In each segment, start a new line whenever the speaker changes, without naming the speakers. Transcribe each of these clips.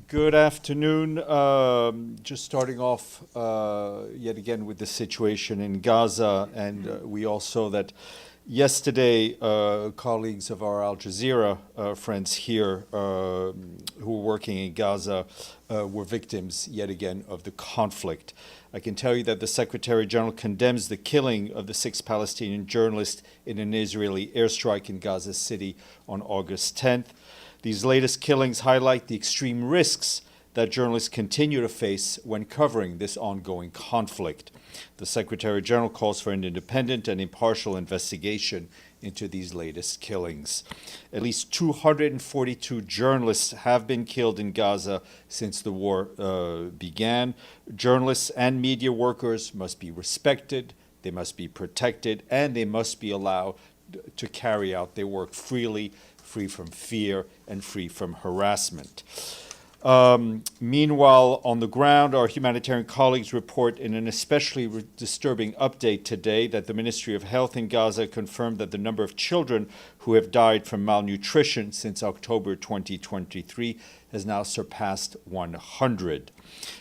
Good afternoon. Just starting off yet again with the situation in Gaza, and we all saw that yesterday colleagues of our Al Jazeera friends here who were working in Gaza were victims yet again of the conflict. I can tell you that the Secretary General condemns the killing of the 6 Palestinian journalists in an Israeli airstrike in Gaza City on August 10th. These latest killings highlight the extreme risks that journalists continue to face when covering this ongoing conflict. The Secretary General calls for an independent and impartial investigation into these latest killings. At least 242 journalists have been killed in Gaza since the war began. Journalists and media workers must be respected, they must be protected, and they must be allowed to carry out their work freely, free from fear and free from harassment. Meanwhile, on the ground, our humanitarian colleagues report in an especially disturbing update today that the Ministry of Health in Gaza confirmed that the number of children who have died from malnutrition since October 2023 has now surpassed 100.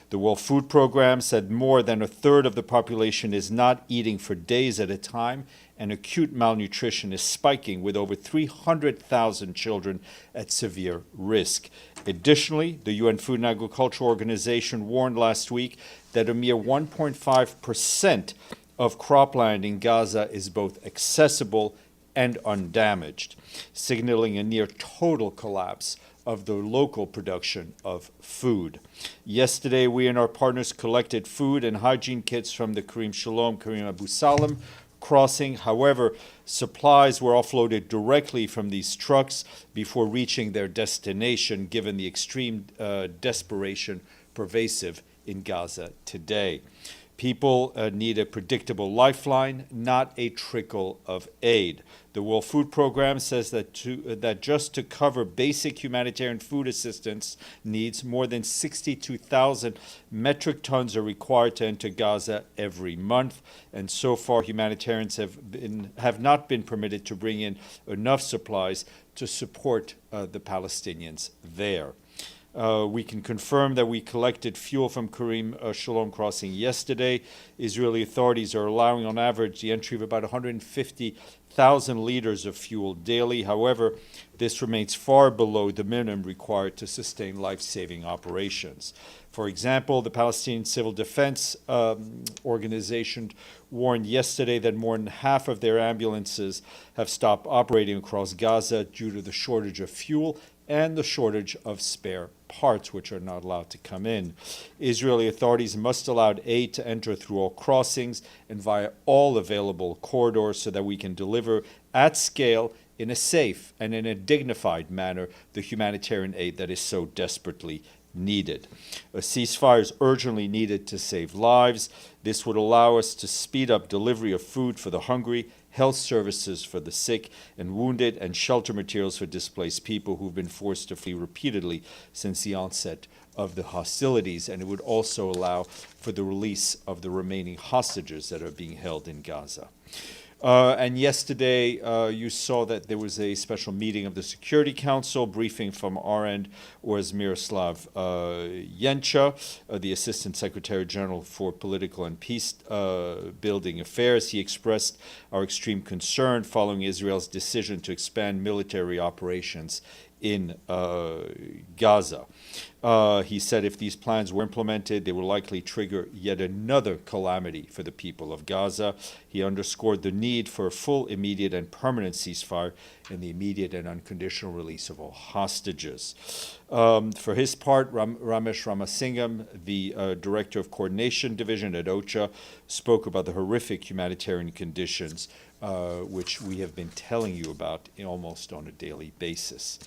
The World Food Programme said more than a third of the population is not eating for days at a time, and acute malnutrition is spiking, with over 300,000 children at severe risk. Additionally, the UN Food and Agriculture Organization warned last week that a mere 1.5% of cropland in Gaza is both accessible and undamaged, signaling a near total collapse of the local production of food. Yesterday, we and our partners collected food and hygiene kits from the Karim Abu Salam crossing. However, supplies were offloaded directly from these trucks before reaching their destination, given the extreme desperation pervasive in Gaza today. People need a predictable lifeline, not a trickle of aid. The World Food Programme says that just to cover basic humanitarian food assistance needs, more than 62,000 metric tons are required to enter Gaza every month. And so far, humanitarians have not been permitted to bring in enough supplies to support the Palestinians there. We can confirm that we collected fuel from Karim Shalom crossing yesterday. Israeli authorities are allowing on average the entry of about 150,000 liters of fuel daily. However, this remains far below the minimum required to sustain life-saving operations. For example, the Palestinian Civil Defense Organization warned yesterday that more than half of their ambulances have stopped operating across Gaza due to the shortage of fuel and the shortage of spare parts, which are not allowed to come in. Israeli authorities must allow aid to enter through all crossings and via all available corridors so that we can deliver at scale, in a safe and in a dignified manner, the humanitarian aid that is so desperately needed. A ceasefire is urgently needed to save lives. This would allow us to speed up delivery of food for the hungry, health services for the sick and wounded, and shelter materials for displaced people who've been forced to flee repeatedly since the onset of the hostilities. And it would also allow for the release of the remaining hostages that are being held in Gaza. And yesterday, you saw that there was a special meeting of the Security Council. Briefing from our end was Miroslav Yencha, the Assistant Secretary General for Political and Peace Building Affairs. He expressed our extreme concern following Israel's decision to expand military operations in Gaza. He said if these plans were implemented, they will likely trigger yet another calamity for the people of Gaza. He underscored the need for a full, immediate, and permanent ceasefire and the immediate and unconditional release of all hostages. For his part, Ramesh Ramasingam, the Director of Coordination Division at OCHA, spoke about the horrific humanitarian conditions which we have been telling you about almost on a daily basis.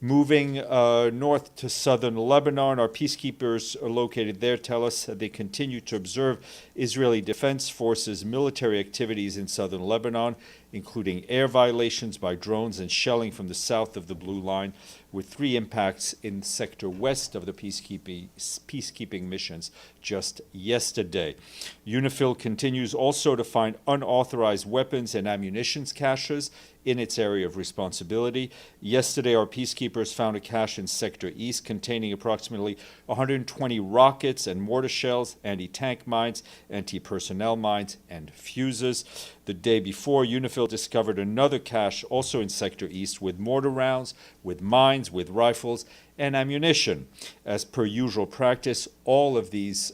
Moving north to southern Lebanon, our peacekeepers are located there tell us that they continue to observe Israeli Defense Forces military activities in southern Lebanon including air violations by drones and shelling from the south of the Blue Line, with 3 impacts in sector west of the peacekeeping missions just yesterday. UNIFIL continues also to find unauthorized weapons and ammunition caches in its area of responsibility. Yesterday, our peacekeepers found a cache in Sector East containing approximately 120 rockets and mortar shells, anti-tank mines, anti-personnel mines, and fuses. The day before, UNIFIL discovered another cache also in Sector East with mortar rounds, with mines, with rifles, and ammunition. As per usual practice, all of these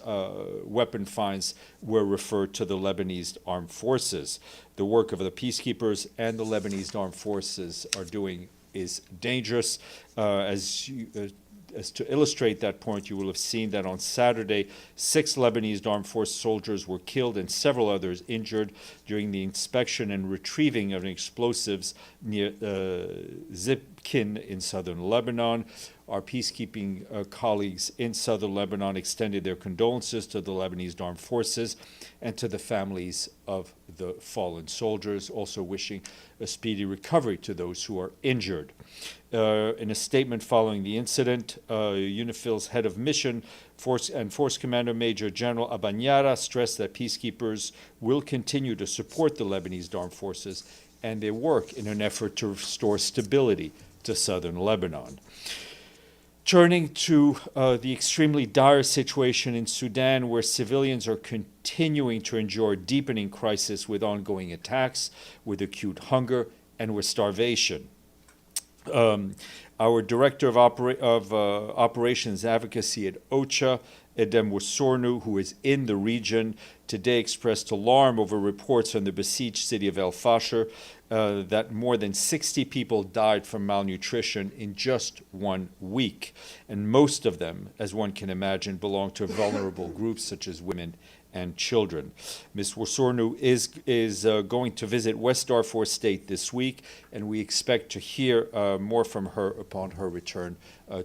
weapon finds were referred to the Lebanese armed forces. The work of the peacekeepers and the Lebanese armed forces are doing is dangerous. As to illustrate that point, you will have seen that on Saturday, 6 Lebanese armed force soldiers were killed and several others injured during the inspection and retrieving of explosives near Zipkin in southern Lebanon. Our peacekeeping colleagues in southern Lebanon extended their condolences to the Lebanese armed forces and to the families of the fallen soldiers, also wishing a speedy recovery to those who are injured. In a statement following the incident, UNIFIL's head of mission Force Commander Major General Abanyara stressed that peacekeepers will continue to support the Lebanese armed forces and their work in an effort to restore stability to southern Lebanon. Turning to the extremely dire situation in Sudan, where civilians are continuing to endure deepening crisis with ongoing attacks, with acute hunger, and with starvation. Our Director of Operations Advocacy at OCHA, Edem Wasornu, who is in the region, today expressed alarm over reports from the besieged city of El Fasher that more than 60 people died from malnutrition in just 1 week. And most of them, as one can imagine, belong to vulnerable groups such as women and children. Ms. Wasornu is going to visit West Darfur State this week, and we expect to hear more from her upon her return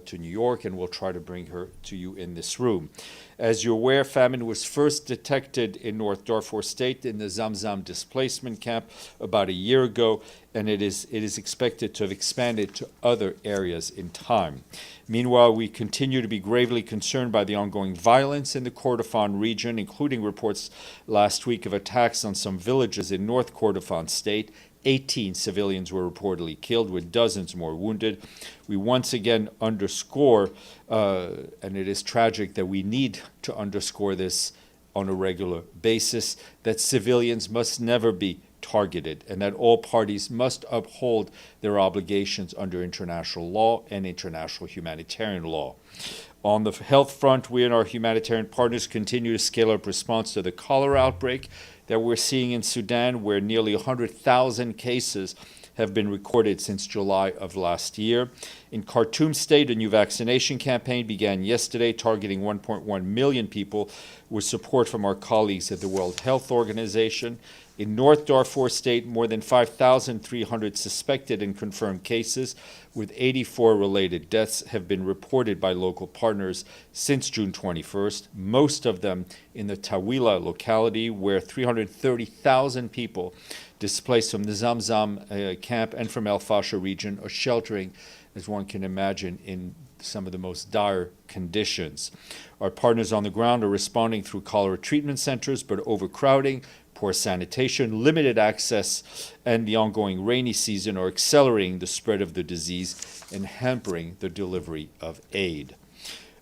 to New York, and we'll try to bring her to you in this room. As you're aware, famine was first detected in North Darfur State in the Zamzam displacement camp about a year ago, and it is expected to have expanded to other areas in time. Meanwhile, we continue to be gravely concerned by the ongoing violence in the Kordofan region, including reports last week of attacks on some villages in North Kordofan State. 18 civilians were reportedly killed, with dozens more wounded. We once again underscore, and it is tragic that we need to underscore this on a regular basis, that civilians must never be targeted and that all parties must uphold their obligations under international law and international humanitarian law. On the health front, we and our humanitarian partners continue to scale up response to the cholera outbreak that we're seeing in Sudan, where nearly 100,000 cases have been recorded since July of last year. In Khartoum State, a new vaccination campaign began yesterday, targeting 1.1 million people with support from our colleagues at the World Health Organization. In North Darfur State, more than 5,300 suspected and confirmed cases, with 84 related deaths, have been reported by local partners since June 21st, most of them in the Tawila locality, where 330,000 people displaced from the Zamzam camp and from El Fasher region are sheltering, as one can imagine, in some of the most dire conditions. Our partners on the ground are responding through cholera treatment centers, but overcrowding, poor sanitation, limited access, and the ongoing rainy season are accelerating the spread of the disease and hampering the delivery of aid.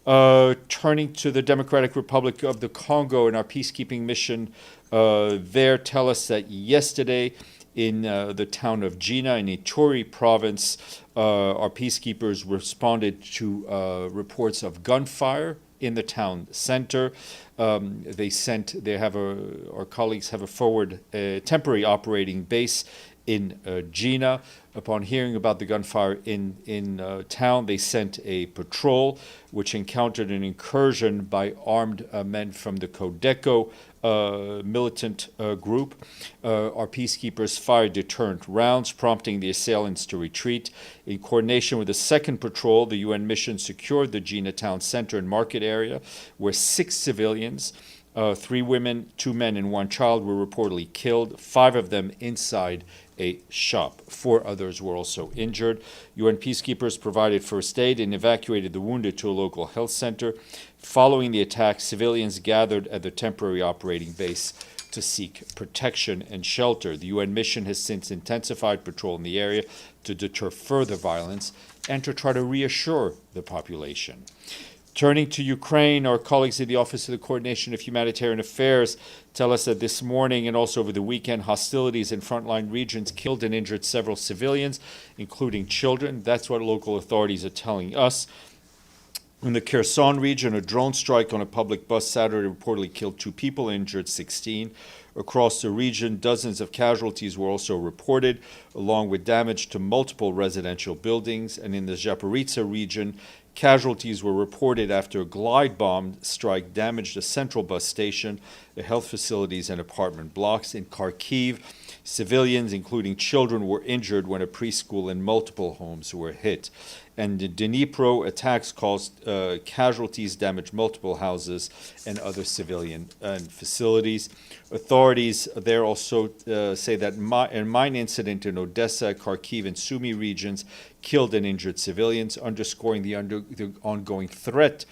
Turning to the Democratic Republic of the Congo and our peacekeeping mission there, tell us that yesterday in the town of Jina in Ituri province, our peacekeepers responded to reports of gunfire in the town center. Our colleagues have a forward temporary operating base in Jina. Upon hearing about the gunfire in town, they sent a patrol, which encountered an incursion by armed men from the Codeco militant group. Our peacekeepers fired deterrent rounds, prompting the assailants to retreat. In coordination with the second patrol, the UN mission secured the Jina town center and market area, where 6 civilians, 3 women, 2 men, and 1 child were reportedly killed, 5 of them inside a shop. 4 others were also injured. UN peacekeepers provided first aid and evacuated the wounded to a local health center. Following the attack, civilians gathered at the temporary operating base to seek protection and shelter. The UN mission has since intensified patrol in the area to deter further violence and to try to reassure the population. Turning to Ukraine, our colleagues at the Office of the Coordination of Humanitarian Affairs tell us that this morning and also over the weekend, hostilities in frontline regions killed and injured several civilians, including children. That's what local authorities are telling us. In the Kherson region, a drone strike on a public bus Saturday reportedly killed 2 people and injured 16. Across the region, dozens of casualties were also reported, along with damage to multiple residential buildings. And in the Zaporizhzhia region, casualties were reported after a glide bomb strike damaged a central bus station, the health facilities, and apartment blocks. In Kharkiv, civilians, including children, were injured when a preschool and multiple homes were hit. And in Dnipro, attacks caused casualties, damaged multiple houses and other civilian facilities. Authorities there also say that a mine incident in Odessa, Kharkiv, and Sumy regions killed and injured civilians, underscoring the ongoing threat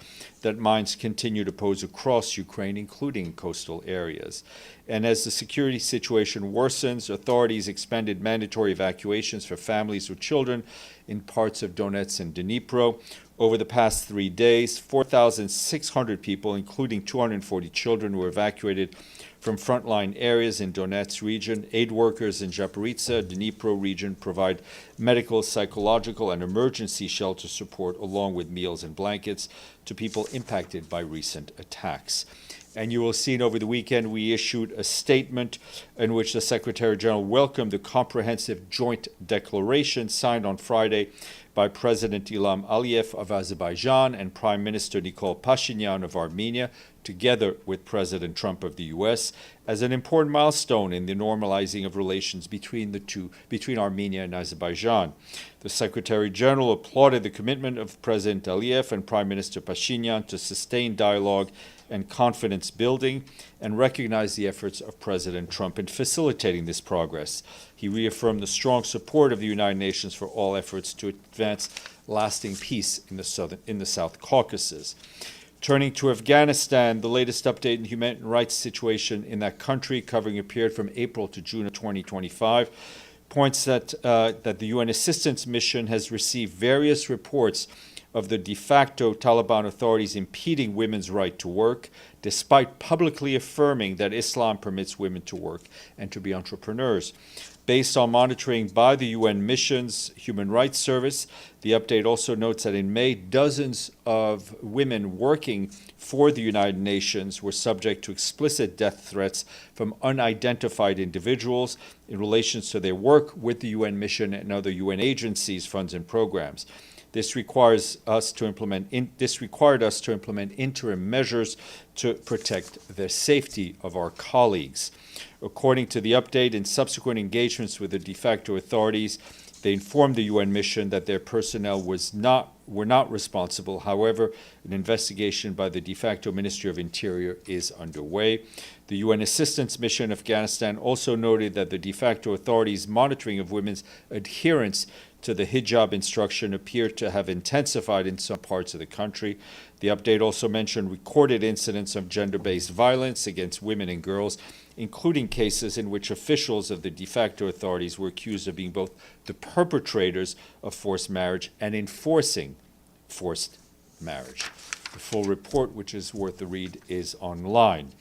that mines continue to pose across Ukraine, including coastal areas. And as the security situation worsens, authorities expanded mandatory evacuations for families with children in parts of Donetsk and Dnipro. Over the past 3 days, 4,600 people, including 240 children, were evacuated from frontline areas in Donetsk region. Aid workers in Zaporizhzhia, Dnipro region provide medical, psychological, and emergency shelter support, along with meals and blankets, to people impacted by recent attacks. And you will have seen over the weekend we issued a statement in which the Secretary General welcomed the comprehensive joint declaration signed on Friday by President Ilham Aliyev of Azerbaijan and Prime Minister Nikol Pashinyan of Armenia, together with President Trump of the U.S., as an important milestone in the normalizing of relations between Armenia and Azerbaijan. The Secretary General applauded the commitment of President Aliyev and Prime Minister Pashinyan to sustain dialogue and confidence building, and recognized the efforts of President Trump in facilitating this progress. He reaffirmed the strong support of the United Nations for all efforts to advance lasting peace in the South Caucasus. Turning to Afghanistan, the latest update in the human rights situation in that country, covering a period from April to June of 2025, points that the UN assistance mission has received various reports of the de facto Taliban authorities impeding women's right to work, despite publicly affirming that Islam permits women to work and to be entrepreneurs. Based on monitoring by the UN mission's Human Rights Service, the update also notes that in May, dozens of women working for the United Nations were subject to explicit death threats from unidentified individuals in relation to their work with the UN mission and other UN agencies, funds, and programs. This required us to implement interim measures to protect the safety of our colleagues. According to the update, in subsequent engagements with the de facto authorities, they informed the UN mission that their personnel were not responsible. However, an investigation by the de facto Ministry of Interior is underway. The UN assistance mission in Afghanistan also noted that the de facto authorities' monitoring of women's adherence to the hijab instruction appeared to have intensified in some parts of the country. The update also mentioned recorded incidents of gender-based violence against women and girls, including cases in which officials of the de facto authorities were accused of being both the perpetrators of forced marriage and enforcing forced marriage. The full report, which is worth the read, is online.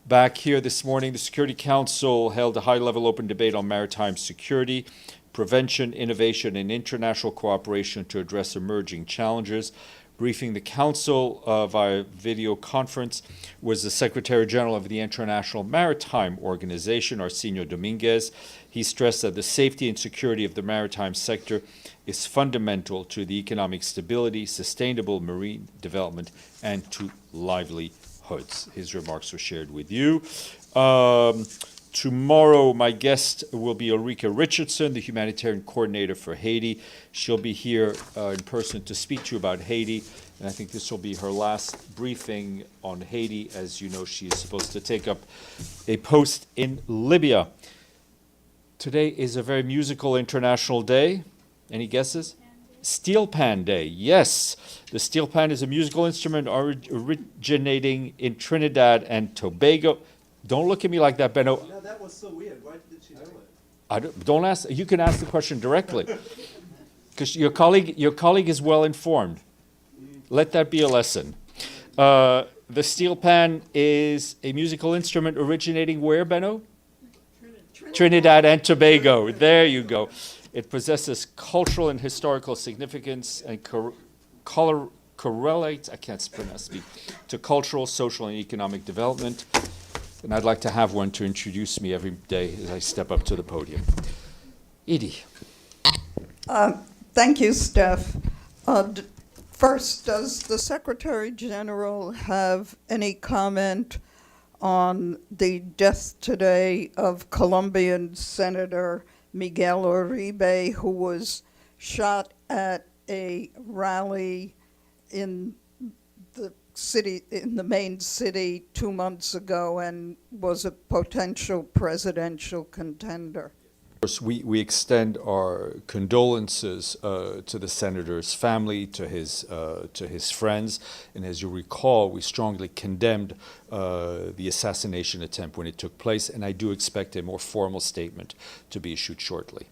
Back here this morning, the Security Council held a high-level open debate on maritime security, prevention, innovation, and international cooperation to address emerging challenges. Briefing the Council via video conference was the Secretary General of the International Maritime Organization, Arsenio Dominguez. He stressed that the safety and security of the maritime sector is fundamental to the economic stability, sustainable marine development, and to livelihoods. His remarks were shared with you. Tomorrow, my guest will be Ulrika Richardson, the humanitarian coordinator for Haiti. She'll be here in person to speak to you about Haiti, and I think this will be her last briefing on Haiti. As you know, she is supposed to take up a post in Libya. Today is a very musical international day. Any guesses? Steelpan Day. Yes, the steelpan is a musical instrument originating in Trinidad and Tobago. Don't look at me like that, Benno.
No, that was so weird. Why did she know it?
Don't ask. You can ask the question directly, because your colleague is well informed. Let that be a lesson. The steelpan is a musical instrument originating where, Benno? Trinidad and Tobago. There you go. It possesses cultural and historical significance and correlates, I can't speak, to cultural, social, and economic development. And I'd like to have one to introduce me every day as I step up to the podium. Edie.
Thank you, Steph. First, does the Secretary General have any comment on the death today of Colombian Senator Miguel Uribe, who was shot at a rally in the city, in the main city 2 months ago, and was a potential presidential contender?
Of course, we extend our condolences to the senator's family, to his friends, and as you recall, we strongly condemned the assassination attempt when it took place, and I do expect a more formal statement to be issued shortly.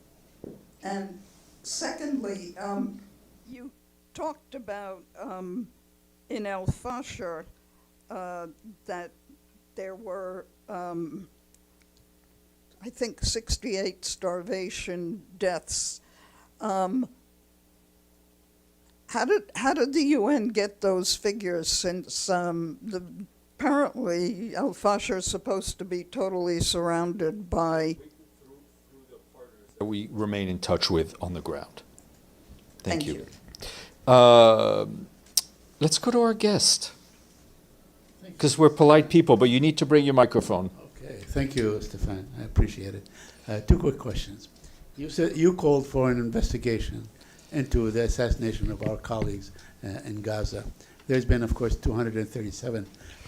And secondly, you talked about in El Fasher that there were I think 68 starvation deaths. How did the UN get those figures, since apparently El Fasher is supposed to be totally surrounded by...
We remain in touch with on the ground. Thank you. Let's go to our guest, because we're polite people, but you need to bring your microphone.
Okay, thank you, Stéphane. I appreciate it. Two quick questions. You said you called for an investigation into the assassination of our colleagues in Gaza. There's been, of course, 237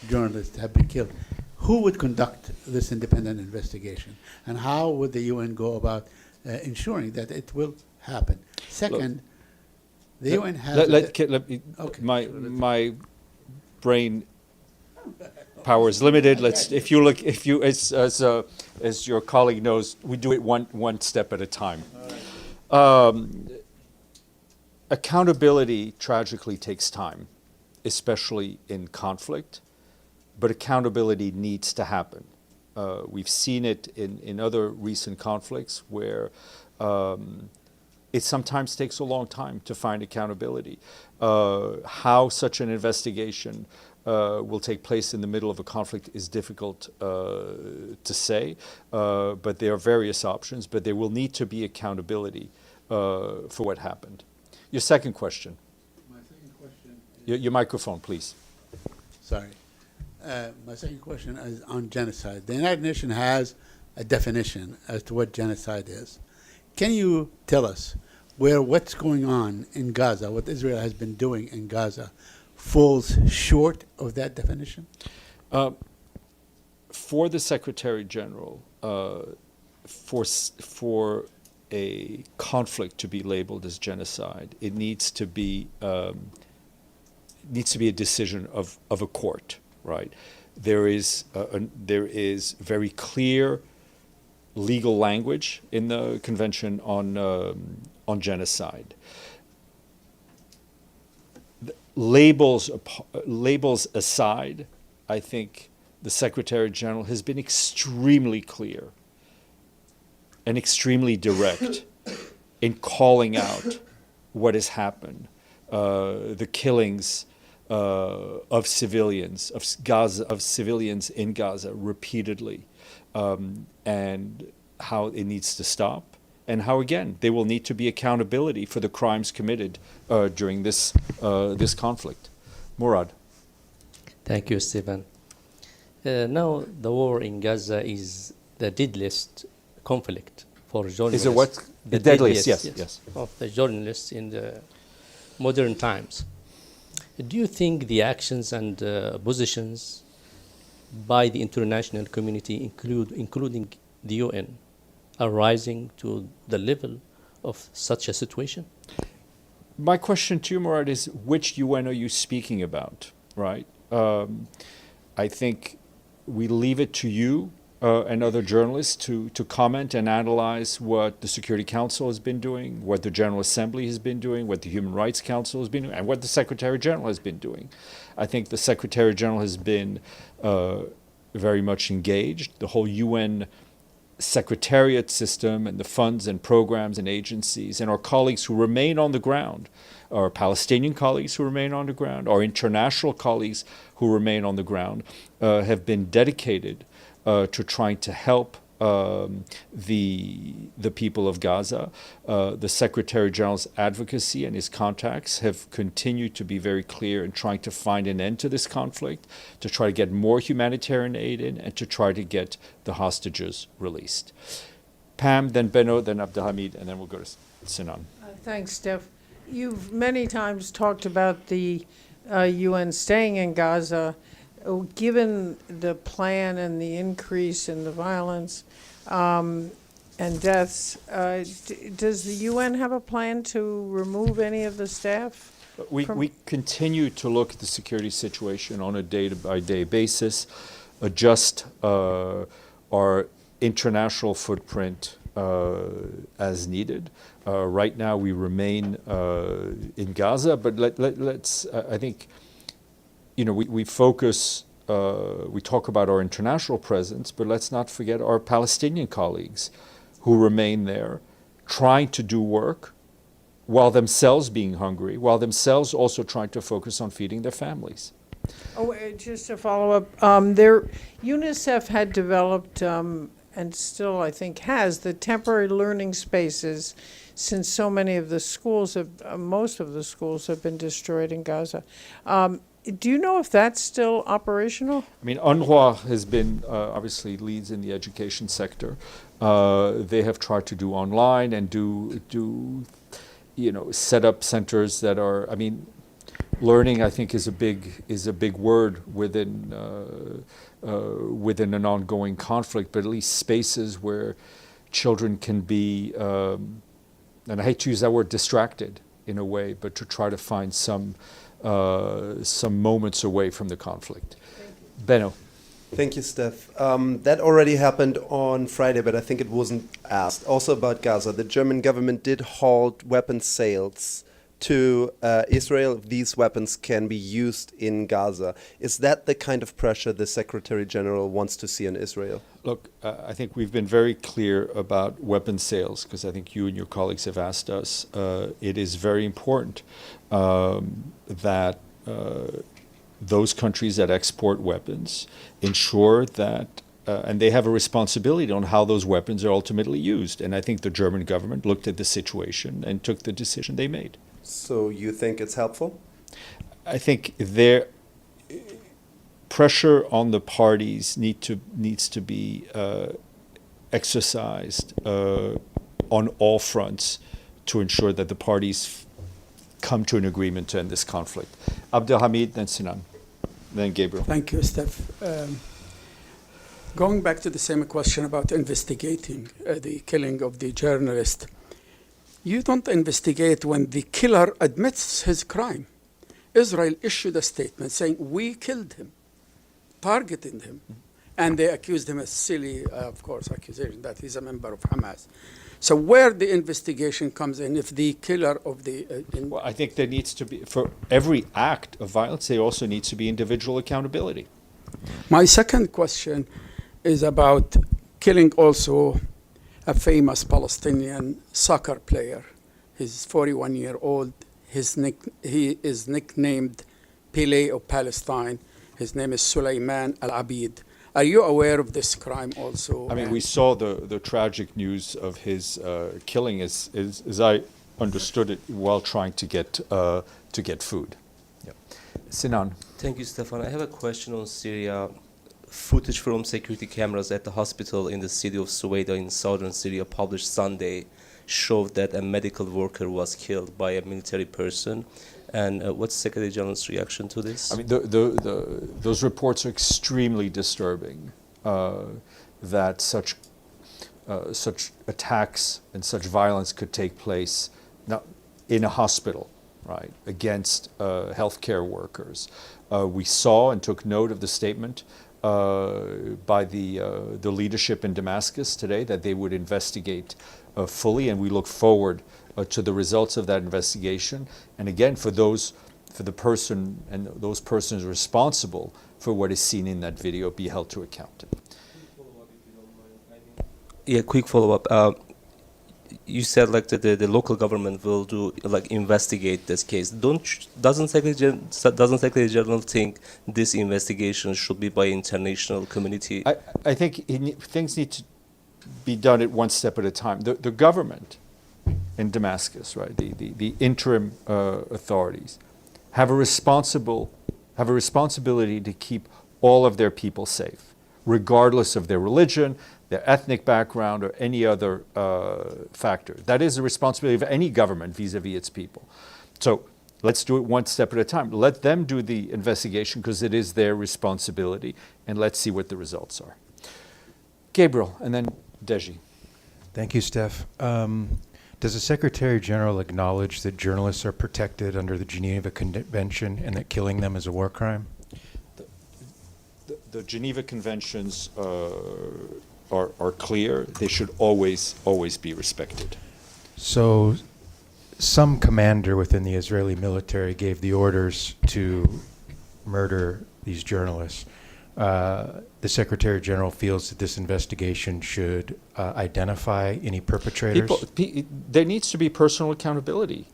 journalists have been killed. Who would conduct this independent investigation, and how would the UN go about ensuring that it will happen? Second, the UN has... My brain power is limited. As your colleague knows, we do it one step at a time. Accountability tragically takes time, especially in conflict, but accountability needs to happen. We've seen it in other recent conflicts where it sometimes takes a long time to find accountability. How such an investigation will take place in the middle of a conflict is difficult to say, but there are various options, but there will need to be accountability for what happened. Your second question. My second question is...
Your microphone, please.
Sorry. My second question is on genocide. The United Nations has a definition as to what genocide is. Can you tell us where what's going on in Gaza, what Israel has been doing in Gaza, falls short of that definition?
For the Secretary General, for a conflict to be labeled as genocide, it needs to be a decision of a court, right? There is very clear legal language in the Convention on Genocide. Labels aside, I think the Secretary General has been extremely clear and extremely direct in calling out what has happened, the killings of civilians in Gaza repeatedly, and how it needs to stop, and how, again, there will need to be accountability for the crimes committed during this conflict. Murad.
Thank you, Stephen. Now, the war in Gaza is the deadliest conflict for journalists.
Is it what? The deadliest, yes.
Of the journalists in the modern times. Do you think the actions and positions by the international community, including the UN, are rising to the level of such a situation?
My question to you, Murad, is which UN are you speaking about, right? I think we leave it to you and other journalists to comment and analyze what the Security Council has been doing, what the General Assembly has been doing, what the Human Rights Council has been doing, and what the Secretary General has been doing. I think the Secretary General has been very much engaged. The whole UN secretariat system and the funds and programs and agencies and our colleagues who remain on the ground, our Palestinian colleagues who remain on the ground, our international colleagues who remain on the ground, have been dedicated to trying to help the people of Gaza. The Secretary General's advocacy and his contacts have continued to be very clear in trying to find an end to this conflict, to try to get more humanitarian aid in, and to try to get the hostages released. Pam, then Benno, then Abdelhamid, and then we'll go to Sinan.
Thanks, Steph. You've many times talked about the UN staying in Gaza. Given the plan and the increase in the violence and deaths, does the UN have a plan to remove any of the staff?
We continue to look at the security situation on a day-by-day basis, adjust our international footprint as needed. Right now we remain in Gaza, but let's I think, we focus, we talk about our international presence, but let's not forget our Palestinian colleagues who remain there trying to do work while themselves being hungry, while themselves also trying to focus on feeding their families.
Oh, just to follow up, UNICEF had developed, and still I think has, the temporary learning spaces since so many of the schools, most of the schools have been destroyed in Gaza. Do you know if that's still operational?
I mean, UNRWA has been, obviously leads in the education sector. They have tried to do online and do set up centers that are, learning, I think, is a big word within an ongoing conflict, but at least spaces where children can be, and I hate to use that word, distracted in a way, but to try to find some moments away from the conflict. Benno.
Thank you, Steph. That already happened on Friday, but I think it wasn't asked. Also about Gaza, the German government did halt weapons sales to Israel. These weapons can be used in Gaza. Is that the kind of pressure the Secretary General wants to see on Israel?
Look, I think we've been very clear about weapons sales, because I think you and your colleagues have asked us. It is very important that those countries that export weapons ensure that, and they have a responsibility on how those weapons are ultimately used. And I think the German government looked at the situation and took the decision they made.
So you think it's helpful?
I think their pressure on the parties needs to be exercised on all fronts to ensure that the parties come to an agreement to end this conflict. Abdelhamid, then Sinan, then Gabriel.
Thank you, Steph. Going back to the same question about investigating the killing of the journalist, you don't investigate when the killer admits his crime. Israel issued a statement saying, we killed him, targeting him, and they accused him of silly, of course, accusation that he's a member of Hamas. So where the investigation comes in, if the killer of the...
Well, I think there needs to be, for every act of violence, there also needs to be individual accountability.
My second question is about killing also a famous Palestinian soccer player. He's 41-year-old. He is nicknamed Pele of Palestine. His name is Sulaiman Al-Abid. Are you aware of this crime also?
I mean, we saw the tragic news of his killing, as I understood it, while trying to get food. Yep. Sinan.
Thank you, Stefan. I have a question on Syria. Footage from security cameras at the hospital in the city of Suwaida in southern Syria published Sunday showed that a medical worker was killed by a military person. And what's Secretary General's reaction to this?
I mean, those reports are extremely disturbing, that such
such attacks and such violence could take place not in a hospital, right, against healthcare workers. We saw and took note of the statement by the leadership in Damascus today that they would investigate fully, and we look forward to the results of that investigation. And again, for the person and those persons responsible for what is seen in that video be held to account.
Yeah, quick follow-up. You said like the local government will investigate this case. Doesn't Secretary General think this investigation should be by international community?
I think things need to be done at one step at a time. The government in Damascus, right, the interim authorities, have a responsibility to keep all of their people safe, regardless of their religion, their ethnic background, or any other factor. That is the responsibility of any government vis-a-vis its people. So let's do it one step at a time. Let them do the investigation because it is their responsibility, and let's see what the results are. Gabriel, and then Deji.
Thank you, Steph. Does the Secretary General acknowledge that journalists are protected under the Geneva Convention and that killing them is a war crime?
The Geneva Conventions are clear. They should always be respected.
So some commander within the Israeli military gave the orders to murder these journalists. The Secretary General feels that this investigation should identify any perpetrators.
There needs to be personal accountability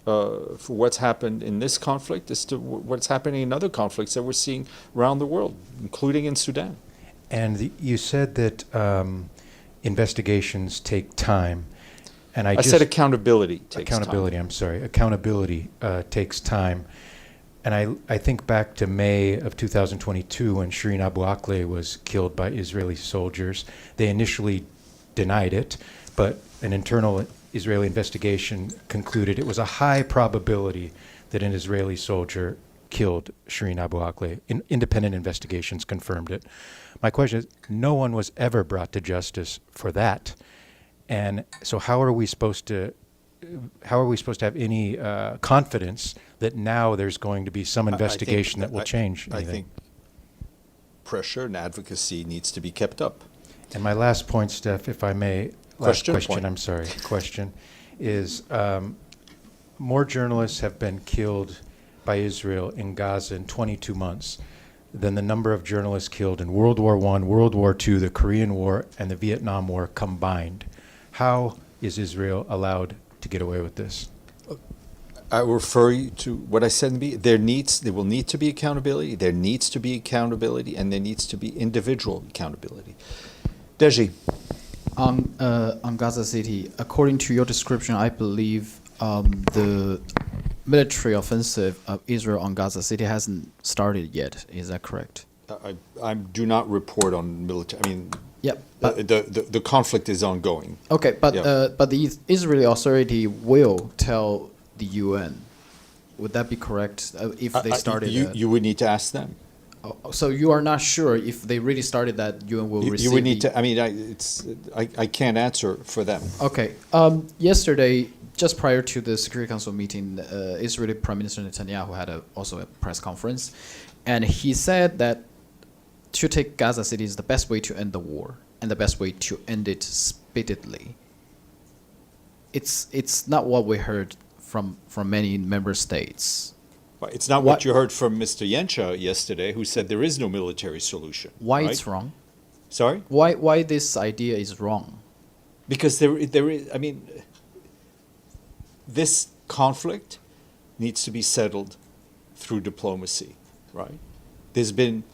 for what's happened in this conflict as to what's happening in other conflicts that we're seeing around the world, including in Sudan.
And you said that investigations take time. And
I said accountability takes
accountability,
time.
I'm sorry. Accountability takes time. And I think back to May of 2022 when Shireen Abu Akleh was killed by Israeli soldiers. They initially denied it, but an internal Israeli investigation concluded it was a high probability that an Israeli soldier killed Shireen Abu Akleh. Independent investigations confirmed it. My question is, no one was ever brought to justice for that. And so how are we supposed to have any confidence that now there's going to be some investigation that will change anything?
I think pressure and advocacy needs to be kept up.
And my last point, Steph, if I may, question is more journalists have been killed by Israel in Gaza in 22 months than the number of journalists killed in World War I, World War II, the Korean War, and the Vietnam War combined. How is Israel allowed to get away with this?
I refer you to what I said. There will need to be accountability. There needs to be accountability, and there needs to be individual accountability. Deji.
On Gaza City, according to your description, I believe the military offensive of Israel on Gaza City hasn't started yet. Is that correct?
I do not report on military. I mean,
yep.
The conflict is ongoing.
Okay, but the Israeli authority will tell the UN. Would that be correct? If they started,
you would need to ask them.
So you are not sure if they really started that UN will receive.
You would need to. I mean, I can't answer for them.
Okay. Yesterday, just prior to the Security Council meeting, Israeli Prime Minister Netanyahu had also a press conference, and he said that to take Gaza City is the best way to end the war and the best way to end it speedily. It's not what we heard from many member states.
Well, it's not what you heard from Mr. Yensha yesterday, who said there is no military solution.
Why
right?
it's wrong?
Sorry?
Why this idea is wrong?
Because there is. I mean, this conflict needs to be settled through diplomacy, right? There's been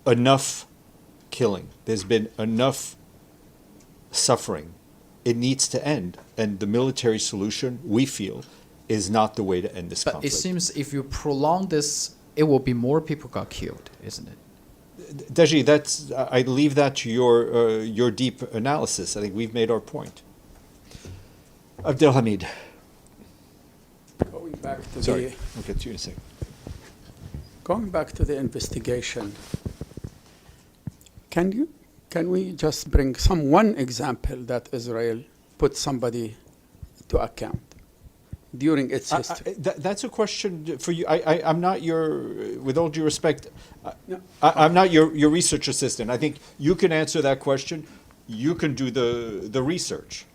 enough killing. There's been enough suffering. It needs to end, and the military solution, we feel, is not the way to end this conflict.
But it seems if you prolong this, it will be more people got killed, isn't it?
Deji, I leave that to your deep analysis. I think we've made our point. Abdelhamid.
Going back to
Sorry, I'll get to you in a second.
Going back to the investigation, can you Can we just bring one example that Israel put somebody to account during its history?
That's a question for you. I'm not your, with all due respect,
No.
I'm not your research assistant. I think you can answer that question. You can do the research.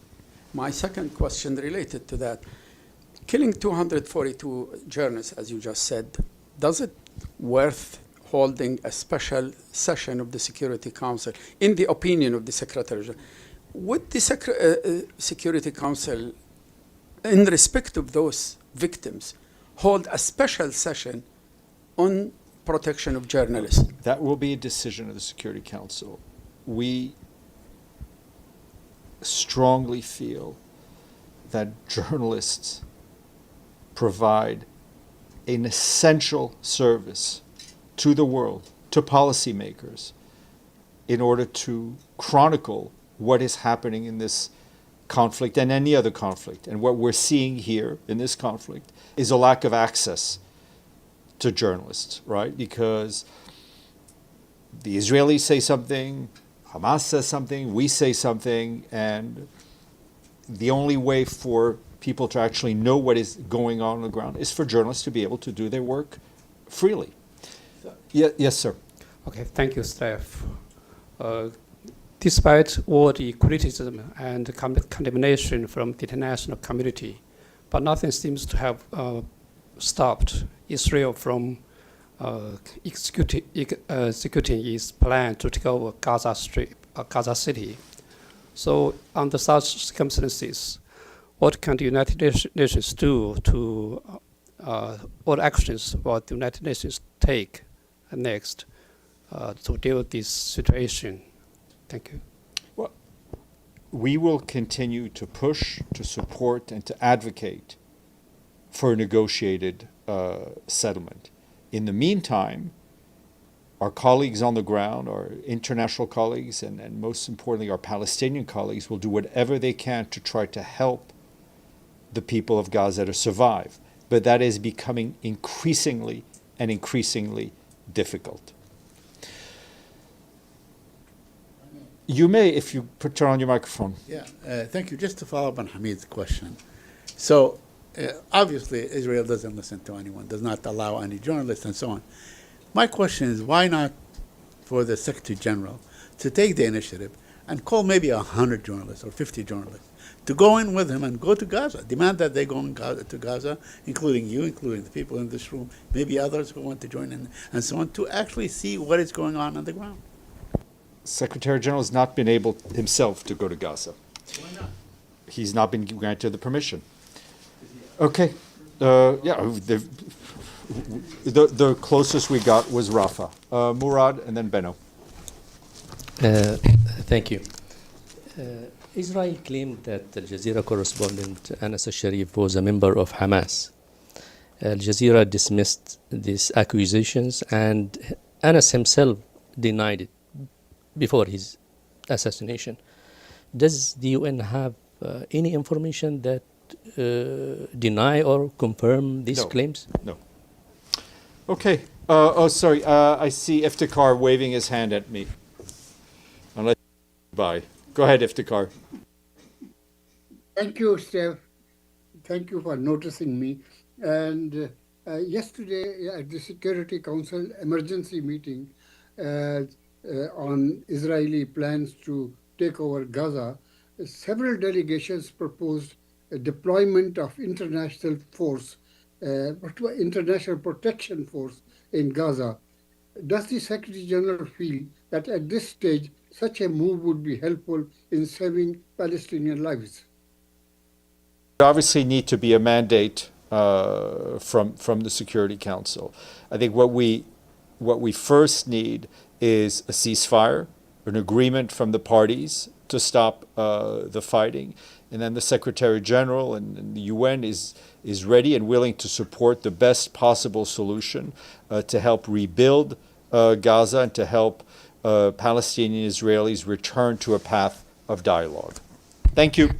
My second question related to that, killing 242 journalists, as you just said, does it worth holding a special session of the Security Council, in the opinion of the Secretary General? Would the Security Council, in respect of those victims, hold a special session on protection of journalists?
That will be a decision of the Security Council. We strongly feel that journalists provide an essential service to the world, to policymakers, in order to chronicle what is happening in this conflict and any other conflict. And what we're seeing here in this conflict is a lack of access to journalists, right? Because the Israelis say something, Hamas says something, we say something, and the only way for people to actually know what is going on the ground is for journalists to be able to do their work freely. Yes, sir.
Okay, thank you, Steph. Despite all the criticism and condemnation from the international community, but nothing seems to have stopped Israel from executing its plan to take over Gaza City. So under such circumstances, what can the United Nations do to, what actions will the United Nations take next to deal with this situation? Thank you.
Well, we will continue to push, to support, and to advocate for a negotiated settlement. In the meantime, our colleagues on the ground, our international colleagues, and most importantly, our Palestinian colleagues will do whatever they can to try to help the people of Gaza to survive. But that is becoming increasingly difficult. You may, if you turn on your microphone.
Yeah, thank you. Just to follow up on Hamid's question. So, obviously, Israel doesn't listen to anyone, does not allow any journalists and so on. My question is, why not for the Secretary General to take the initiative and call maybe 100 journalists or 50 journalists to go in with him and go to Gaza, demand that they go to Gaza, including you, including the people in this room, maybe others who want to join in, and so on, to actually see what is going on the ground?
Secretary General has not been able himself to go to Gaza.
Why not?
He's not been granted the permission. Okay. The closest we got was Rafa. Murad and then Benno.
Thank you. Israel claimed that Al Jazeera correspondent Anas al-Sharif was a member of Hamas. Al Jazeera dismissed these accusations, and Anas himself denied it before his assassination. Does the UN have any information that deny or confirm these claims?
No. Okay. Sorry. I see Iftikhar waving his hand at me. Unless bye. Go ahead, Iftikhar.
Thank you, Steph. Thank you for noticing me. And yesterday at the Security Council emergency meeting on Israeli plans to take over Gaza, several delegations proposed a deployment of international force, international protection force in Gaza. Does the Secretary General feel that at this stage such a move would be helpful in saving Palestinian lives?
There obviously need to be a mandate from the Security Council. I think what we first need is a ceasefire, an agreement from the parties to stop the fighting, and then the Secretary General and the UN is ready and willing to support the best possible solution to help rebuild Gaza and to help Palestinian Israelis return to a path of dialogue. Thank you.